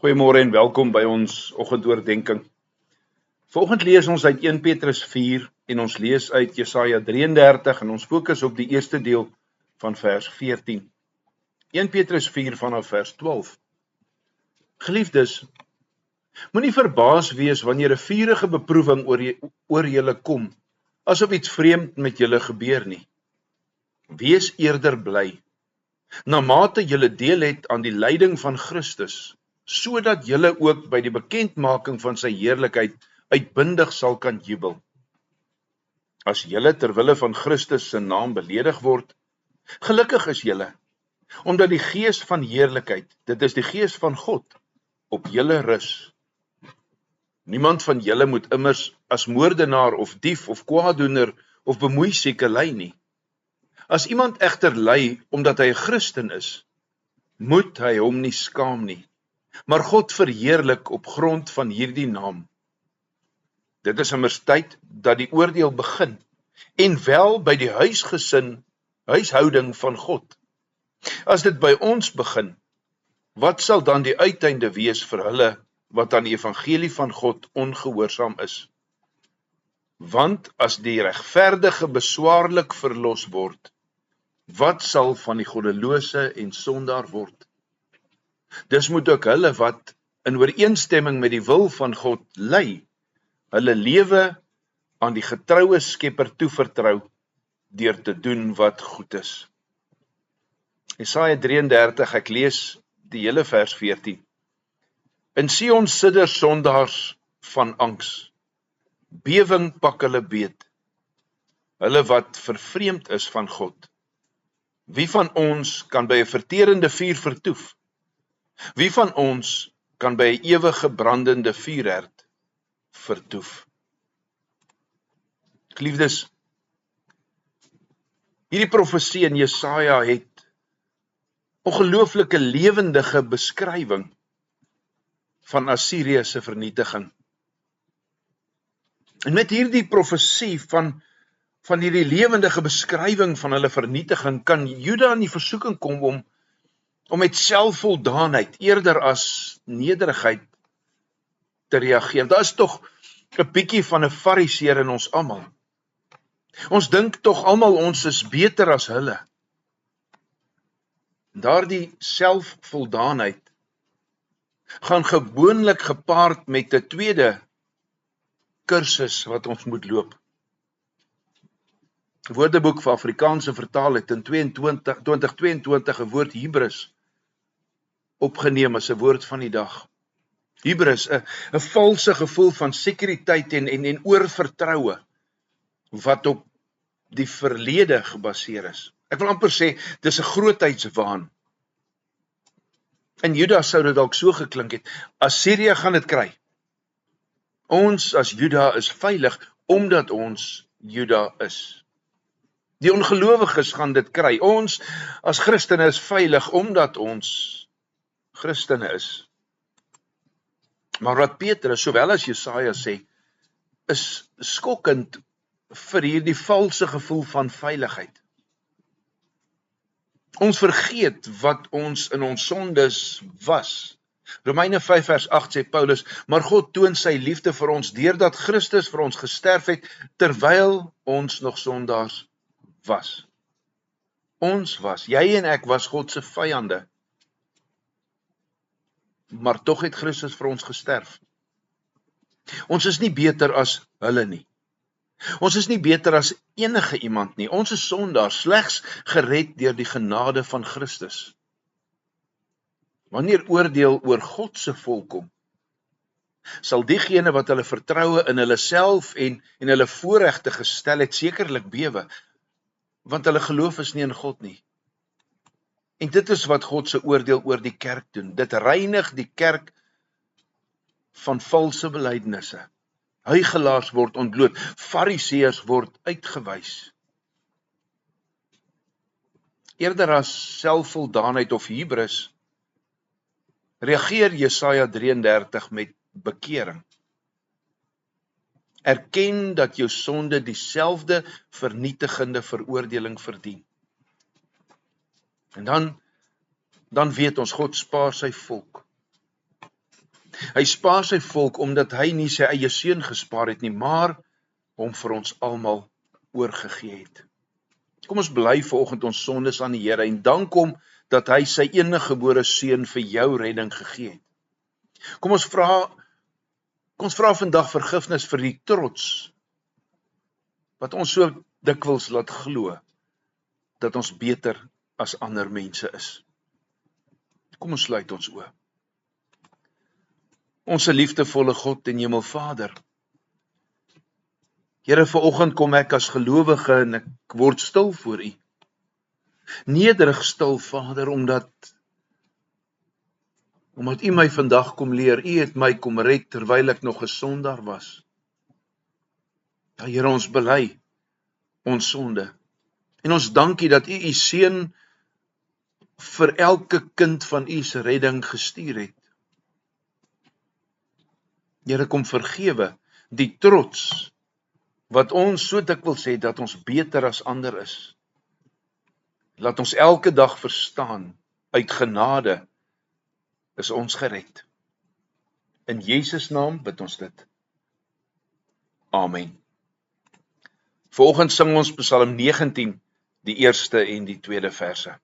Goeiemôre en welkom by ons oggendoordenkings. Vanoggend lees ons uit 1 Petrus 4 en ons lees uit Jesaja 33 en ons fokus op die eerste deel van vers 14. 1 Petrus 4 vanaf vers 12. Geliefdes, moenie verbaas wees wanneer 'n vurige beproewing oor julle kom, asof iets vreemd met julle gebeur nie. Wees eerder bly, na mate julle deel het aan die lyding van Christus, sodat julle ook by die bekendmaking van sy heerlikheid uitbundig sal kan jubel. As julle ter wille van Christus se naam beledig word, gelukkig is julle, omdat die Gees van heerlikheid, dit is die Gees van God, op julle rus. Niemand van julle moet immers as moordenaar of dief of kwaaddoener of bemoeisieke ly nie. As iemand egter ly omdat hy 'n Christen is, moet hy hom nie skaam nie, maar God verheerlik op grond van hierdie naam. Dit is immers tyd dat die oordeel begin, en wel by die huishouding van God. As dit by ons begin, wat sal dan die uiteinde wees vir hulle wat aan die evangelie van God ongehoorsaam is? Want as die regverdige beswaarlik verlos word, wat sal van die goddelose en sondaar word? Dus moet ook hulle wat in ooreenstemming met die wil van God ly, hulle lewe aan die getroue Skepper toevertrou deur te doen wat goed is. Jesaja 33, ek lees die hele vers 14. In Sion sidder sondaars van angs, bewing pak hulle beet, hulle wat vervreemd is van God. Wie van ons kan by 'n verterende vuur vertoef? Wie van ons kan by 'n ewige brandende vuurherd vertoef? Geliefdes, hierdie profesie in Jesaja het ongelooflike lewendige beskrywing van Assirië se vernietiging. En met hierdie profesie van hierdie lewendige beskrywing van hulle vernietiging, kan Juda in die versoeking kom om met selfvoldaanheid eerder as nederigheid te reageer. Daar is tog 'n bietjie van 'n fariseer in ons almal. Ons dink tog almal ons is beter as hulle. Daardie selfvoldaanheid gaan gewoonlik gepaard met 'n tweede kursus wat ons moet loop. Woordeboek vir Afrikaanse vertaal het in 2022 'n woord Hebreus opgeneem as 'n woord van die dag. Hebreus, 'n valse gevoel van sekuriteit en oorvertroue wat op die verlede gebaseer is. Ek wil amper sê, dis 'n grootheidswaan. In Juda sou dit dalk so geklink het: Assirië gaan dit kry. Ons as Juda is veilig omdat ons Juda is. Die ongelowiges gaan dit kry. Ons as Christene is veilig omdat ons Christene is. Maar wat Petrus, sowel as Jesaja sê, is skokkend vir hierdie valse gevoel van veiligheid. Ons vergeet wat ons in ons sondes was. Romeine 5 vers 8 sê Paulus, maar God toon sy liefde vir ons deurdat Christus vir ons gesterf het, terwyl ons nog sondaars was. Ons was, jy en ek was God se vyande. Maar tog het Christus vir ons gesterf. Ons is nie beter as hulle nie. Ons is nie beter as enige iemand nie. Ons is sondaars, slegs gered deur die genade van Christus. Wanneer oordeel oor God se volk kom, sal diegene wat hulle vertroue in hulle self en hulle voorregte gestel het, sekerlik bewe, want hulle geloof is nie in God nie. En dit is wat God se oordeel oor die kerk doen. Dit reinig die kerk van valse belydenisse. Huigelaars word ontbloot, fariseërs word uitgewys. Eerder as selfvoldaanheid of Hebreus, reageer Jesaja 33 met bekering. Erken dat jou sonde dieselfde vernietigende veroordeling verdien. En dan weet ons, God spaar sy volk. Hy spaar sy volk omdat hy nie sy eie seun gespaar het nie, maar hom vir ons almal oorgegee het. Kom ons bely vanoggend ons sondes aan die Here en dank hom dat hy sy eniggebore seun vir jou redding gegee het. Kom ons vra vandag vergifnis vir die trots wat ons so dikwels laat glo dat ons beter as ander mense is. Kom ons sluit ons oë. Onse liefdevolle God en Hemelvader, Here, vanoggend kom ek as gelowige en ek word stil voor U. Nederig stil, Vader, omdat U my vandag kom leer, U het my kom red terwyl ek nog 'n sondaar was. Ja, Here, ons bely ons sonde. En ons dank U dat U seun vir elke kind van U se redding gestuur het. Here, kom vergewe die trots wat ons so dikwels sê dat ons beter as ander is. Laat ons elke dag verstaan, uit genade is ons gered. In Jesus naam bid ons dit. Amen. Vanoggend sing ons Psalm 19, die eerste en die tweede verse.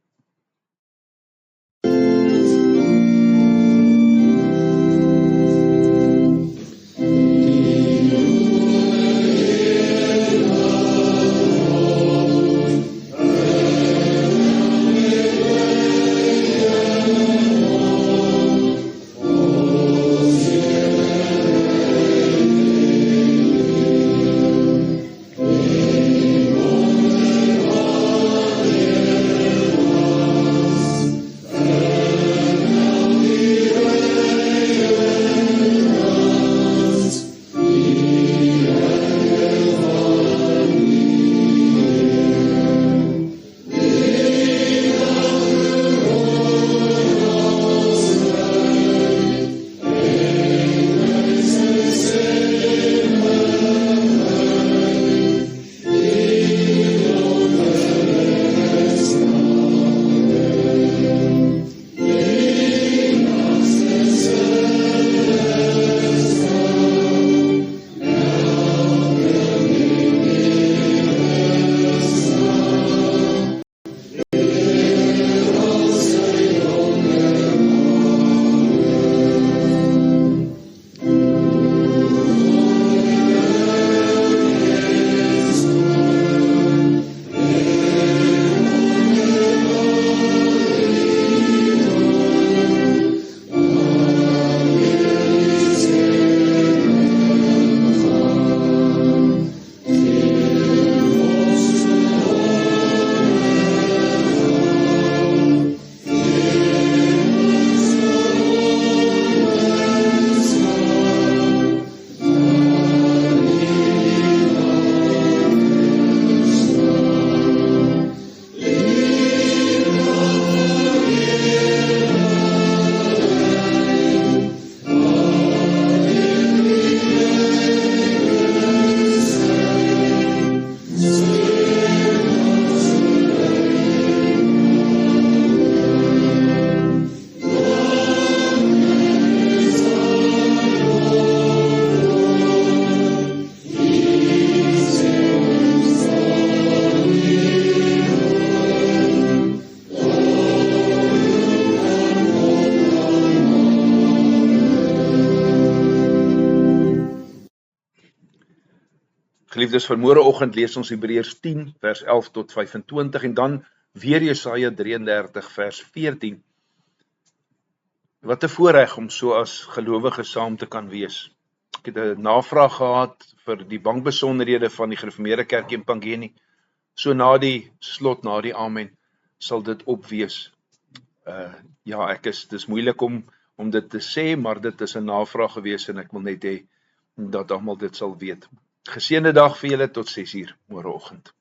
Geliefdes, vanmôreoggend lees ons Hebreërs 10 vers 11 tot 25 en dan weer Jesaja 33 vers 14. Wat 'n voorreg om so as gelowige saam te kan wees. Ek het 'n navraag gehad vir die bankbesonderhede van die Gereformeerde Kerk in Pangeni. So na die slot, na die amen, sal dit opwees. Ja, dis moeilik om dit te sê, maar dit is 'n navraag gewees en ek wil net hê dat almal dit sal weet. Geseënde dag vir julle tot 6:00 môreoggend.